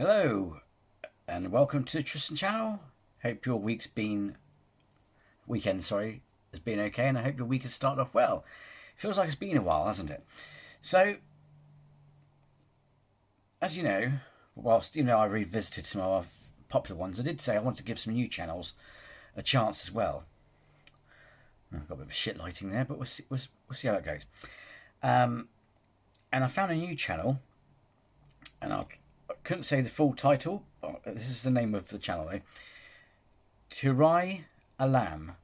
Hello and welcome to the Tristan channel. Hope your weekend has been okay, and I hope your week has started off well. Feels like it's been a while, hasn't it? So, as you know, whilst I revisited some of our popular ones, I did say I wanted to give some new channels a chance as well. I've got a bit of a shit lighting there, but we'll see how it goes. And I found a new channel, and I couldn't say the full title. This is the name of the channel, though. Tirai Alam.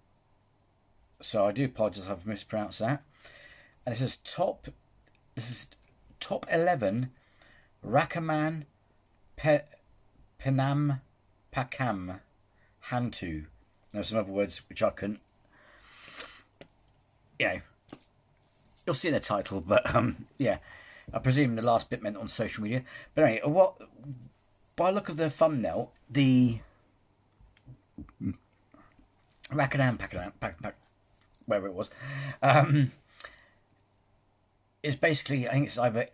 So I do apologise if I've mispronounced that. And it says top 11 Rakaman Penam Pakam Hantu. There are some other words which I couldn't. You'll see in the title, but yeah. I presume the last bit meant on social media. But anyway, by the look of the thumbnail, the Rakadam, wherever it was, is basically, I think it's either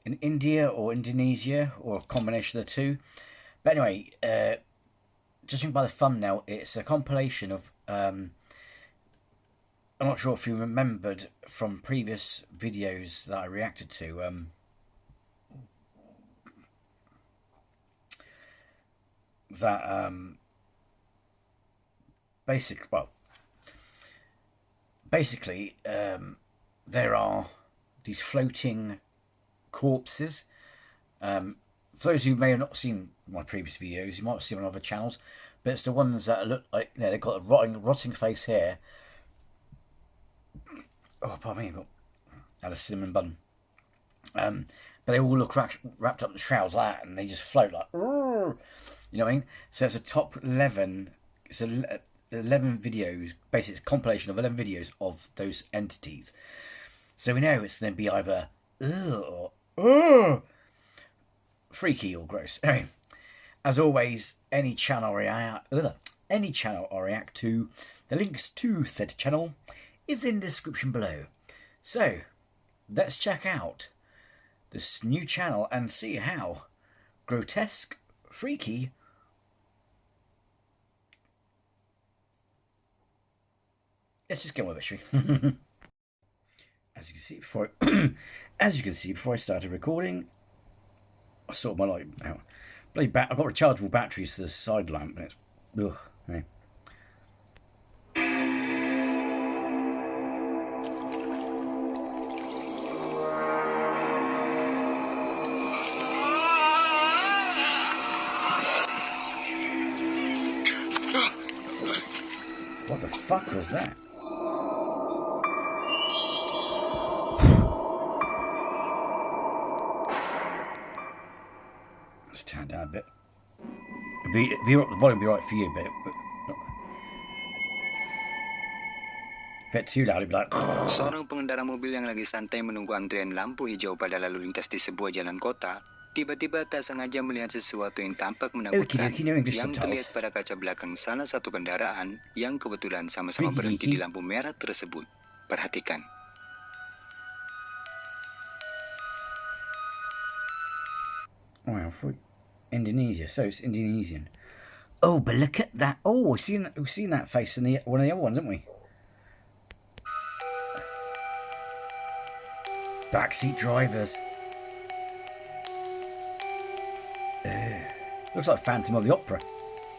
in India or Indonesia, or a combination of the two. But anyway, judging by the thumbnail, it's a compilation of, I'm not sure if you remembered from previous videos that I reacted to, basically, there are these floating corpses. For those who may have not seen my previous videos, you might have seen on other channels, but it's the ones that look like, they've got a rotting face here. Oh, pardon me, I had a cinnamon bun. But they all look wrapped up in shrouds like that, and they just float like, you know what I mean? So it's a top 11. It's 11 videos. Basically, it's a compilation of 11 videos of those entities. So we know it's going to be either freaky or gross. Anyway, as always, any channel I react to, the links to said channel is in the description below. So, let's check out this new channel and see how grotesque, freaky, let's just get on with it, shall we? As you can see before I started recording, I sorted my light out. I've got rechargeable batteries to the side lamp, and it's anyway. What the fuck was that? Let's turn it down a bit. The volume will be right for you, but if it's too loud, it'll be like. Seorang pengendara mobil yang lagi santai menunggu antrian lampu hijau pada lalu lintas di sebuah jalan kota, tiba-tiba tak sengaja melihat sesuatu yang tampak menakutkan yang terlihat pada kaca belakang salah satu kendaraan yang kebetulan sama-sama berhenti di lampu merah tersebut. Perhatikan. Wow, for Indonesia, so it's Indonesian. Oh, but look at that! Oh, we've seen that face in one of the other ones, haven't we? Backseat drivers. Looks like Phantom of the Opera.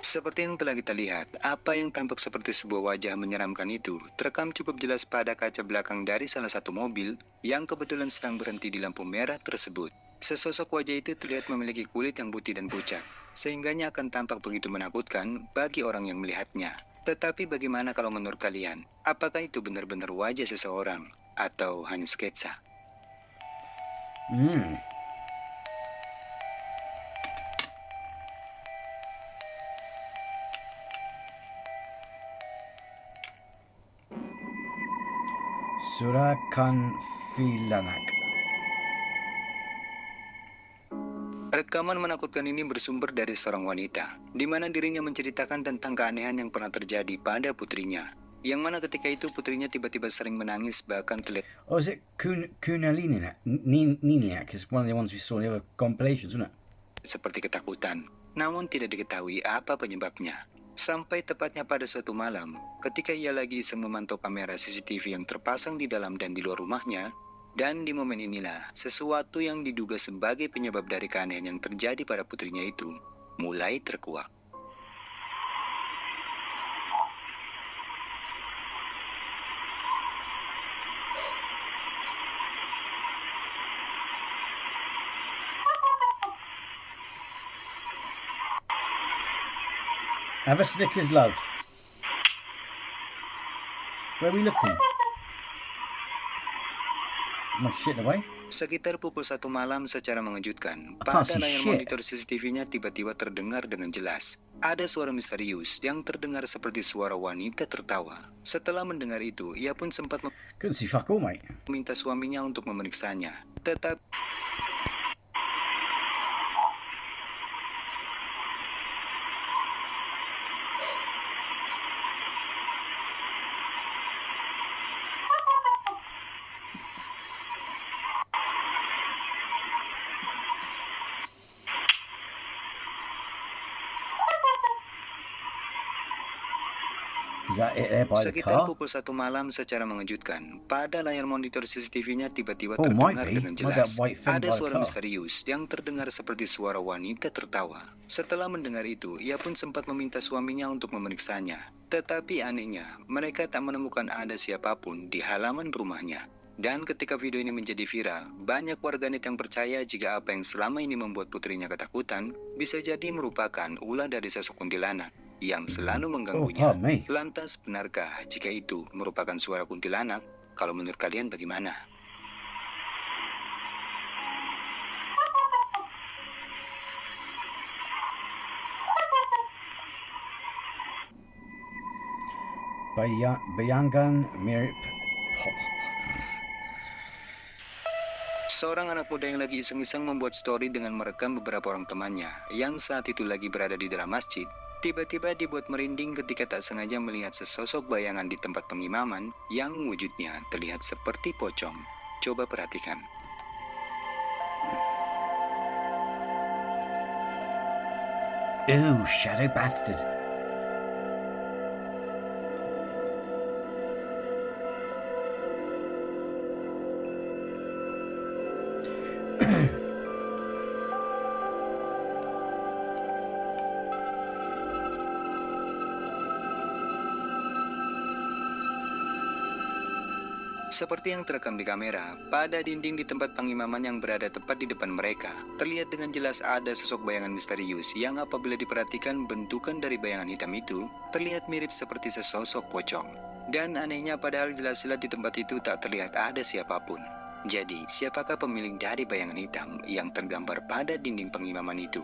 Seperti yang telah kita lihat, apa yang tampak seperti sebuah wajah menyeramkan itu terekam cukup jelas pada kaca belakang dari salah satu mobil yang kebetulan sedang berhenti di lampu merah tersebut. Sesosok wajah itu terlihat memiliki kulit yang putih dan pucat, sehingganya akan tampak begitu menakutkan bagi orang yang melihatnya. Tetapi bagaimana kalau menurut kalian, apakah itu benar-benar wajah seseorang atau hanya sketsa? Surakan Filanak. Rekaman menakutkan ini bersumber dari seorang wanita, di mana dirinya menceritakan tentang keanehan yang pernah terjadi pada putrinya. Yang mana ketika itu putrinya tiba-tiba sering menangis, bahkan terlihat... Oh, is it Kunaliniak? Niniak is one of the ones we saw in the other compilations, wasn't it? seperti ketakutan, namun tidak diketahui apa penyebabnya. Sampai tepatnya pada suatu malam, ketika ia lagi iseng memantau kamera CCTV yang terpasang di dalam dan di luar rumahnya, dan di momen inilah, sesuatu yang diduga sebagai penyebab dari keanehan yang terjadi pada putrinya itu, mulai terkuak. Have a Snickers, love. Where are we looking? Am I shitting away? Sekitar pukul 1 malam secara mengejutkan, I can't pada see layar shit. monitor CCTV-nya tiba-tiba terdengar dengan jelas. Ada suara misterius yang terdengar seperti suara wanita tertawa. Setelah mendengar itu, ia pun sempat Couldn't see fuck all, mate. meminta suaminya untuk memeriksanya. Tetapi Is that it there by the sekitar car? pukul 1 malam secara mengejutkan, pada layar monitor CCTV-nya tiba-tiba Oh, might terdengar be. dengan Might be that jelas. white thing Ada by the suara car. misterius yang terdengar seperti suara wanita tertawa. Setelah mendengar itu, ia pun sempat meminta suaminya untuk memeriksanya. Tetapi anehnya, mereka tak menemukan ada siapapun di halaman rumahnya. Dan ketika video ini menjadi viral, banyak warganet yang percaya jika apa yang selama ini membuat putrinya ketakutan bisa jadi merupakan ulah dari sosok kuntilanak yang selalu Oh, mengganggunya. pardon me. Lantas benarkah jika itu merupakan suara kuntilanak? Kalau menurut kalian bagaimana? Bayangan Mirip. Seorang anak muda yang lagi iseng-iseng membuat story dengan merekam beberapa orang temannya yang saat itu lagi berada di dalam masjid, tiba-tiba dibuat merinding ketika tak sengaja melihat sesosok bayangan di tempat pengimaman yang wujudnya terlihat seperti pocong. Coba perhatikan. Ooh, shadow bastard. Seperti yang terekam di kamera, pada dinding di tempat pengimaman yang berada tepat di depan mereka, terlihat dengan jelas ada sosok bayangan misterius yang apabila diperhatikan bentukan dari bayangan hitam itu, terlihat mirip seperti sesosok pocong. Dan anehnya padahal jelas-jelas di tempat itu tak terlihat ada siapapun. Jadi, siapakah pemilik dari bayangan hitam yang tergambar pada dinding pengimaman itu?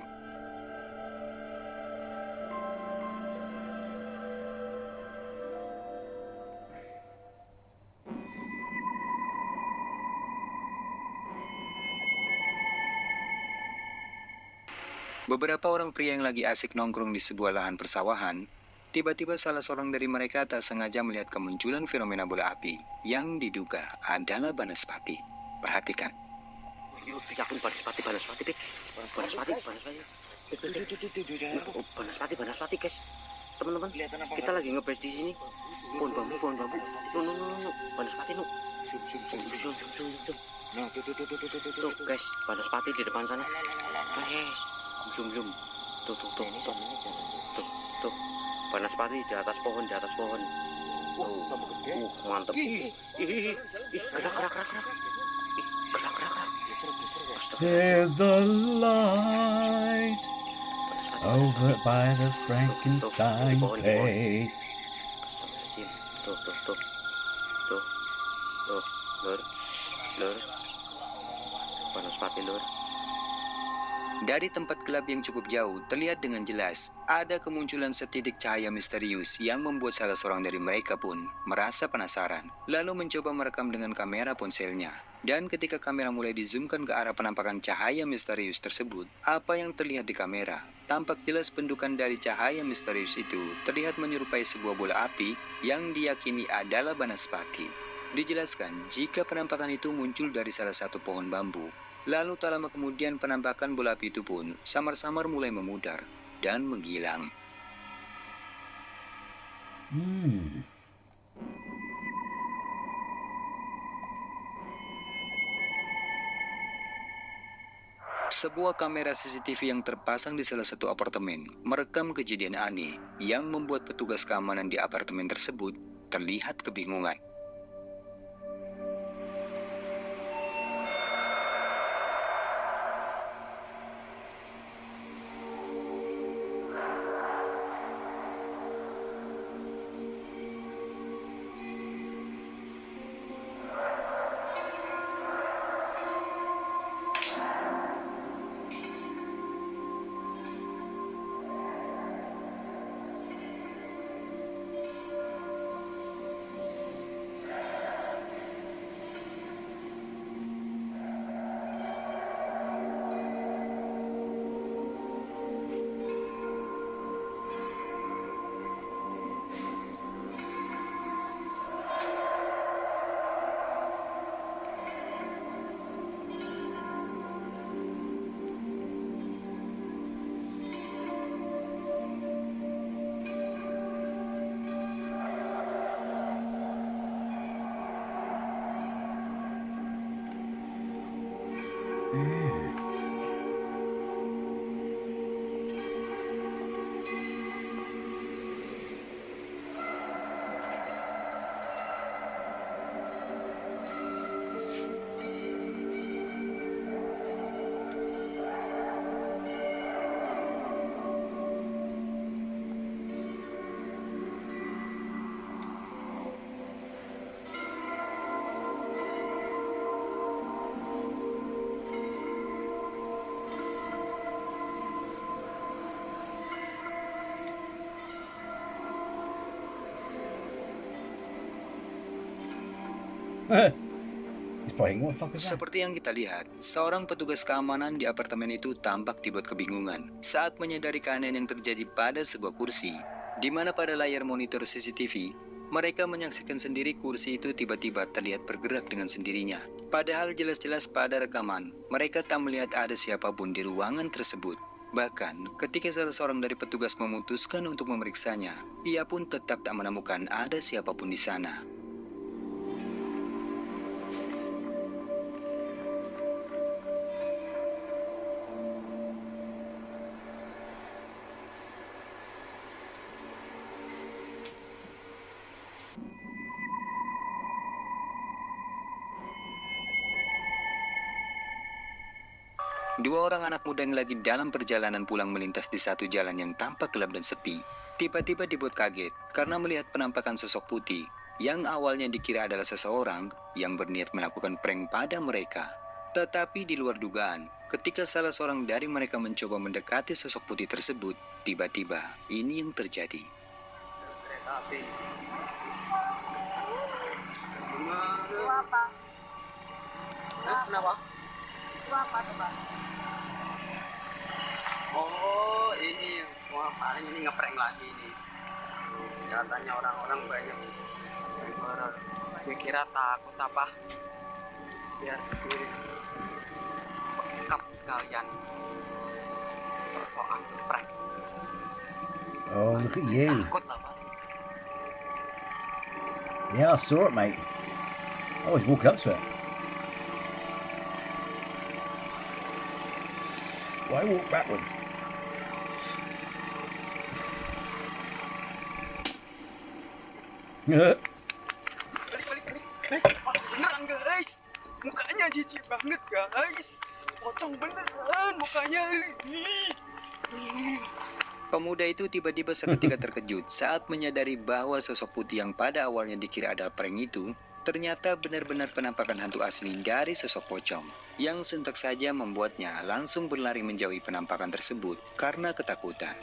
Beberapa orang pria yang lagi asik nongkrong di sebuah lahan persawahan, tiba-tiba salah seorang dari mereka tak sengaja melihat kemunculan fenomena bola api yang diduga adalah Banaspati. Perhatikan. Yakin Banaspati, Pik. Banaspati, guys. Teman-teman, kita lagi ngebahas di sini. Pohon bambu. No. Banaspati, no. Tuh, guys, Banaspati di depan sana. Guys, belum. Tuh. Banaspati di atas pohon. Mantep. Gerak. There's a light over by the Frankenstein place. Tuh. Lur. Banaspati, lur. Dari tempat gelap yang cukup jauh, terlihat dengan jelas ada kemunculan setitik cahaya misterius yang membuat salah seorang dari mereka pun merasa penasaran, lalu mencoba merekam dengan kamera ponselnya. Dan ketika kamera mulai dizoomkan ke arah penampakan cahaya misterius tersebut, apa yang terlihat di kamera? Tampak jelas bentukan dari cahaya misterius itu terlihat menyerupai sebuah bola api yang diyakini adalah Banaspati. Dijelaskan jika penampakan itu muncul dari salah satu pohon bambu Lalu tak lama kemudian penampakan bola api itu pun samar-samar mulai memudar dan menghilang. Sebuah kamera CCTV yang terpasang di salah satu apartemen merekam kejadian aneh yang membuat petugas keamanan di apartemen tersebut terlihat kebingungan. He's playing. What the fuck is that? Seperti yang kita lihat, seorang petugas keamanan di apartemen itu tampak dibuat kebingungan saat menyadari keanehan yang terjadi pada sebuah kursi, di mana pada layar monitor CCTV, mereka menyaksikan sendiri kursi itu tiba-tiba terlihat bergerak dengan sendirinya. Padahal jelas-jelas pada rekaman, mereka tak melihat ada siapapun di ruangan tersebut. Bahkan, ketika salah seorang dari petugas memutuskan untuk memeriksanya, ia pun tetap tak menemukan ada siapapun di sana. Dua orang anak muda yang lagi dalam perjalanan pulang melintas di satu jalan yang tampak gelap dan sepi, tiba-tiba dibuat kaget karena melihat penampakan sosok putih yang awalnya dikira adalah seseorang yang berniat melakukan prank pada mereka. Tetapi di luar dugaan, ketika salah seorang dari mereka mencoba mendekati sosok putih tersebut, tiba-tiba ini yang terjadi. Kereta api. Itu apa? Kenapa? Itu apa tuh, Bang? Oh, ini wah paling ini ngeprank lagi nih. Katanya orang-orang banyak prank horor. Gue kira takut apa? Biar gue bekap sekalian. Sok-sokan prank. Oh, look at you. Takut apa? Yeah, I saw it, mate. I always walk up to it. Why walk backwards? Balik. Wah, beneran guys. Mukanya jijik banget guys. Pocong beneran mukanya. Pemuda itu tiba-tiba seketika terkejut saat menyadari bahwa sosok putih yang pada awalnya dikira adalah prank itu ternyata benar-benar penampakan hantu asli dari sosok pocong yang sontak saja membuatnya langsung berlari menjauhi penampakan tersebut karena ketakutan.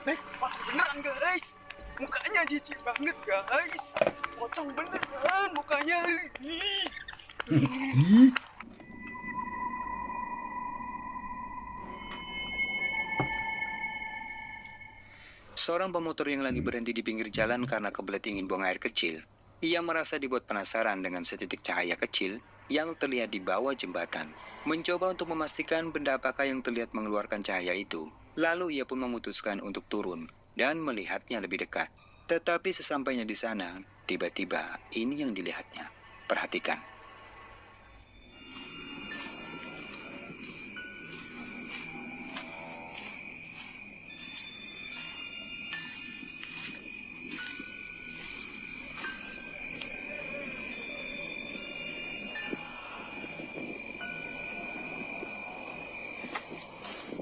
Balik. Wah, beneran guys. Mukanya jijik banget guys. Pocong beneran mukanya. Seorang pemotor yang lagi berhenti di pinggir jalan karena kebelet ingin buang air kecil. Ia merasa dibuat penasaran dengan setitik cahaya kecil yang terlihat di bawah jembatan. Mencoba untuk memastikan benda apakah yang terlihat mengeluarkan cahaya itu. Lalu ia pun memutuskan untuk turun dan melihatnya lebih dekat. Tetapi sesampainya di sana, tiba-tiba ini yang dilihatnya. Perhatikan.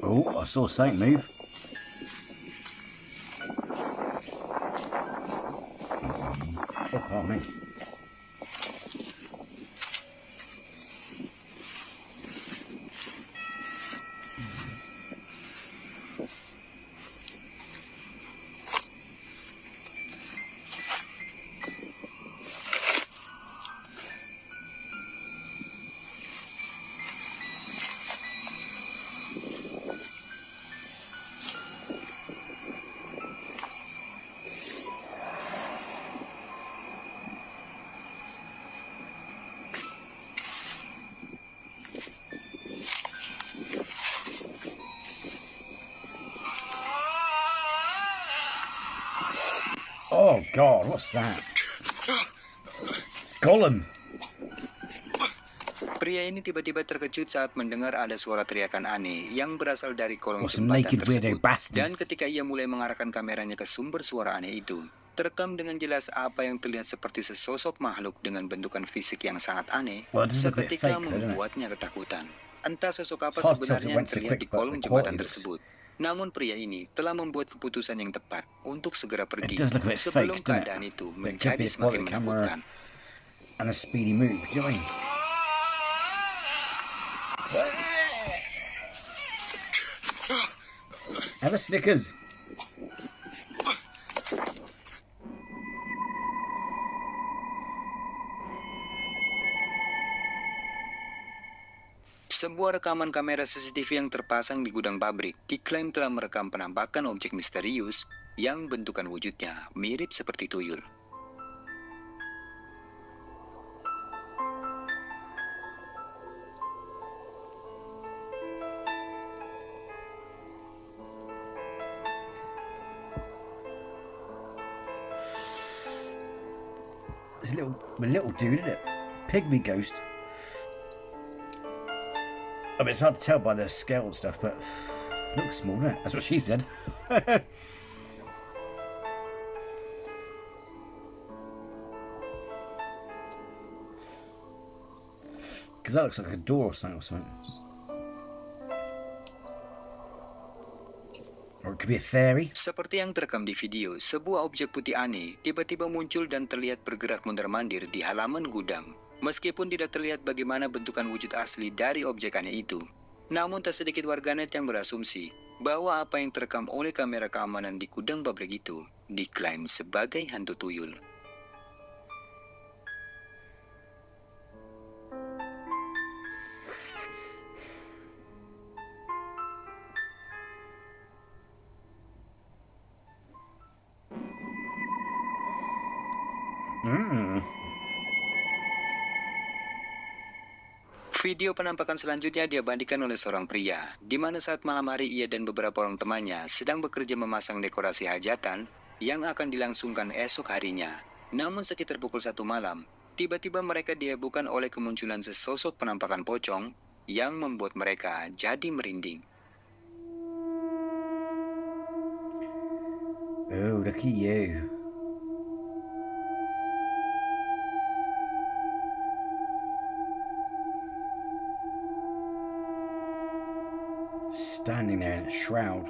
Oh, I saw something move. Oh, pardon me. Oh God, what's that? It's Gollum. Pria ini tiba-tiba terkejut saat mendengar ada suara teriakan aneh yang berasal dari kolong Oh, some jembatan naked weirdo tersebut. bastard. Dan ketika ia mulai mengarahkan kameranya ke sumber suara aneh itu, terekam dengan jelas apa yang terlihat seperti sesosok makhluk dengan bentukan fisik yang sangat aneh, Well, it does look a bit seketika fake, though, doesn't it? membuatnya ketakutan. Entah sosok apa It's hard to tell 'cause it sebenarnya yang went so terlihat quick, di but kolong the jembatan quality looks- tersebut. Namun pria ini telah membuat keputusan yang tepat untuk segera pergi does look a bit sebelum fake, doesn't it? keadaan itu But it could menjadi be a semakin quality camera. menakutkan. And a speedy move. Do you know what I mean? Have a Snickers. Sebuah rekaman kamera CCTV yang terpasang di gudang pabrik diklaim telah merekam penampakan objek misterius yang bentukan wujudnya mirip seperti tuyul. It's a little dude, isn't it? Pygmy ghost. I mean, it's hard to tell by the scale and stuff, but it looks small, doesn't it? That's what she said. Because that looks like a door or something. Or it could be a fairy. Seperti yang terekam di video, sebuah objek putih aneh tiba-tiba muncul dan terlihat bergerak mondar-mandir di halaman gudang. Meskipun tidak terlihat bagaimana bentukan wujud asli dari objek aneh itu. Namun tak sedikit warganet yang berasumsi bahwa apa yang terekam oleh kamera keamanan di gudang pabrik itu diklaim sebagai hantu tuyul. Video penampakan selanjutnya diabadikan oleh seorang pria, di mana saat malam hari ia dan beberapa orang temannya sedang bekerja memasang dekorasi hajatan yang akan dilangsungkan esok harinya. Namun sekitar pukul 1 malam, tiba-tiba mereka dihebohkan oleh kemunculan sesosok penampakan pocong yang membuat mereka jadi merinding. Oh, look at you. Standing there in a shroud.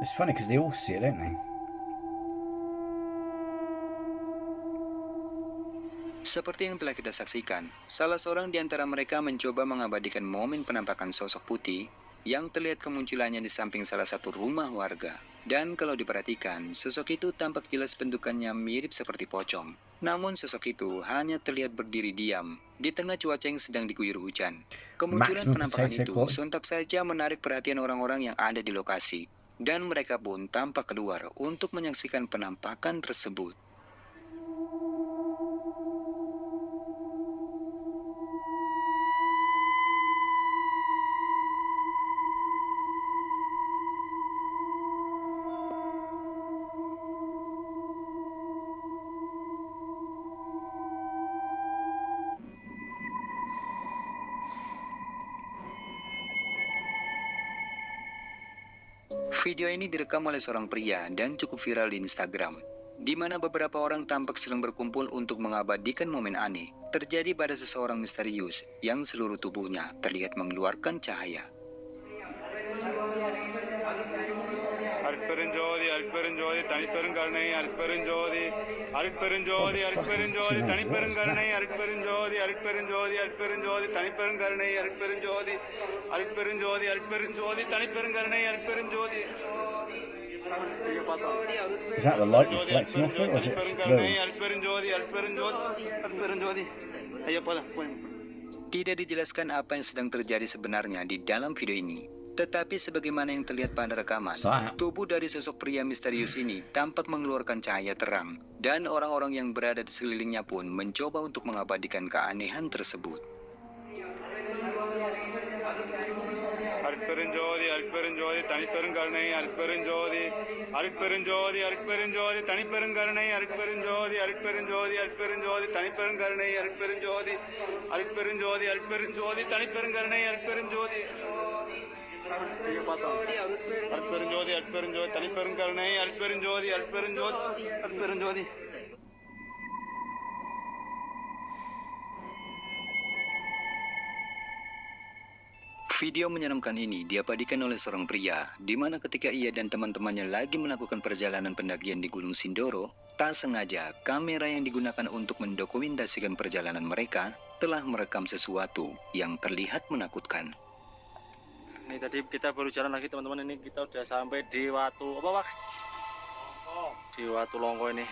It's funny because they all see it, don't they? Seperti yang telah kita saksikan, salah seorang di antara mereka mencoba mengabadikan momen penampakan sosok putih yang terlihat kemunculannya di samping salah satu rumah warga. Dan kalau diperhatikan, sosok itu tampak jelas bentukannya mirip seperti pocong. Namun sosok itu hanya terlihat berdiri diam di tengah cuaca yang sedang diguyur hujan. Kemunculan Maximum penampakan potato itu quality. sontak saja menarik perhatian orang-orang yang ada di lokasi. Dan mereka pun tampak keluar untuk menyaksikan penampakan tersebut. Video ini direkam oleh seorang pria dan cukup viral di Instagram, di mana beberapa orang tampak sedang berkumpul untuk mengabadikan momen aneh terjadi pada seseorang misterius yang seluruh tubuhnya terlihat mengeluarkan cahaya. அருட்பெருஞ்சோதி அருட்பெருஞ்சோதி தனிப்பெருங்கருணை அருட்பெருஞ்சோதி அருட்பெருஞ்சோதி அருட்பெருஞ்சோதி தனிப்பெருங்கருணை அருட்பெருஞ்சோதி அருட்பெருஞ்சோதி அருட்பெருஞ்சோதி தனிப்பெருங்கருணை அருட்பெருஞ்சோதி அருட்பெருஞ்சோதி அருட்பெருஞ்சோதி தனிப்பெருங்கருணை அருட்பெருஞ்சோதி. Is that the light reflecting off it, or is it glowing? அருட்பெருஞ்சோதி அருட்பெருஞ்சோதி அருட்பெருஞ்சோதி. ஐயா போதும் போய். Tidak dijelaskan apa yang sedang terjadi sebenarnya di dalam video ini. Tetapi sebagaimana yang terlihat pada rekaman, tubuh dari sosok pria misterius ini tampak mengeluarkan cahaya terang, dan orang-orang yang berada di sekelilingnya pun mencoba untuk mengabadikan keanehan tersebut. அருட்பெருஞ்சோதி அருட்பெருஞ்சோதி தனிப்பெருங்கருணை அருட்பெருஞ்சோதி அருட்பெருஞ்சோதி அருட்பெருஞ்சோதி தனிப்பெருங்கருணை அருட்பெருஞ்சோதி அருட்பெருஞ்சோதி அருட்பெருஞ்சோதி தனிப்பெருங்கருணை அருட்பெருஞ்சோதி அருட்பெருஞ்சோதி அருட்பெருஞ்சோதி தனிப்பெருங்கருணை அருட்பெருஞ்சோதி. அருட்பெருஞ்சோதி அருட்பெருஞ்சோதி தனிப்பெருங்கருணை அருட்பெருஞ்சோதி அருட்பெருஞ்சோதி அருட்பெருஞ்சோதி. Video menyeramkan ini diabadikan oleh seorang pria, di mana ketika ia dan teman-temannya lagi melakukan perjalanan pendakian di Gunung Sindoro, tak sengaja kamera yang digunakan untuk mendokumentasikan perjalanan mereka telah merekam sesuatu yang terlihat menakutkan. Ini tadi kita baru jalan lagi teman-teman, ini kita udah sampai di Watu apa Pak? Di Watu Longko ini.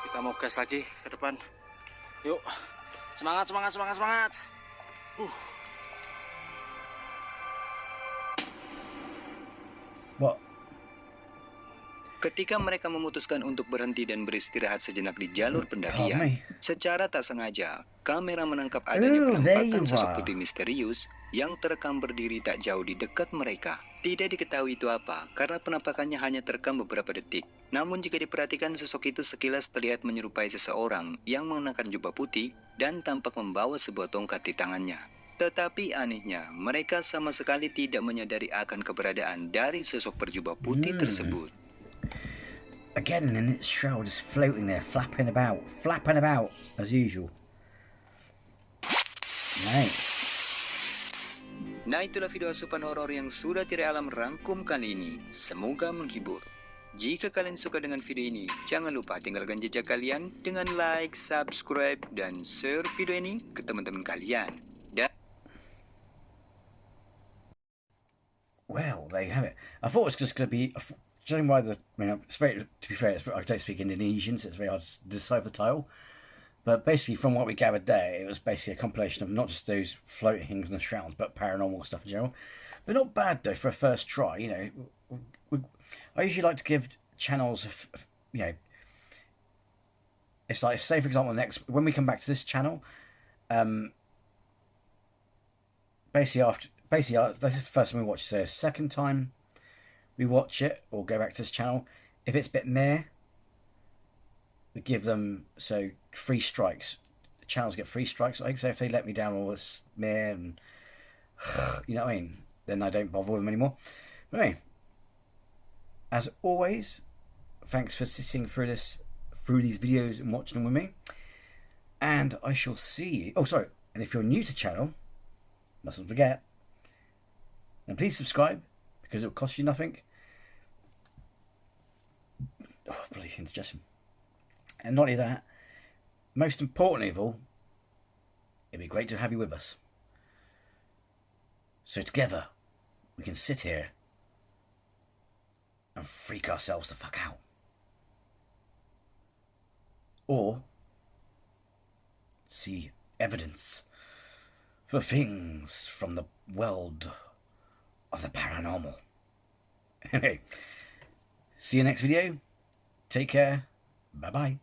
Kita mau gas lagi ke depan. Yuk. Semangat semangat semangat semangat. What? Ketika mereka memutuskan untuk berhenti dan beristirahat sejenak di jalur Pardon pendakian, me. secara tak sengaja, kamera menangkap adanya Oh, there penampakan you sosok are. putih misterius yang terekam berdiri tak jauh di dekat mereka. Tidak diketahui itu apa, karena penampakannya hanya terekam beberapa detik. Namun jika diperhatikan, sosok itu sekilas terlihat menyerupai seseorang yang mengenakan jubah putih dan tampak membawa sebuah tongkat di tangannya. Tetapi anehnya, mereka sama sekali tidak menyadari akan keberadaan dari sosok berjubah putih tersebut. Again, in its shroud is floating there, flapping about as usual. Mate. Nah, itulah video asupan horor yang sudah Tirai Alam rangkum kali ini. Semoga menghibur. Jika kalian suka dengan video ini, jangan lupa tinggalkan jejak kalian dengan like, subscribe, dan share video ini ke teman-teman kalian. Dan Well, there you have it. I thought it was just going to be, judging by the, it's very, to be fair, I don't speak Indonesian, so it's very hard to decipher the title. But basically, from what we gathered there, it was basically a compilation of not just those floatings and the shrouds, but paranormal stuff in general. But not bad, though, for a first try. You know, I usually like to give channels, you know, it's like, say, for example, when we come back to this channel, basically, this is the first time we watch it. So, second time we watch it, or go back to this channel, if it's a bit meh, we give them, 3 strikes. The channels get 3 strikes. I think so if they let me down or it's meh, and you know what I mean, then I don't bother with them anymore. But anyway, as always, thanks for sitting through these videos and watching them with me. And I shall see you. Oh, sorry. And if you're new to the channel, mustn't forget, and please subscribe, because it will cost you nothing. Oh, bloody indigestion. And not only that, most importantly of all, it'd be great to have you with us. So together, we can sit here and freak ourselves the fuck out. Or see evidence for things from the world of the paranormal. Anyway, see you next video. Take care. Bye-bye.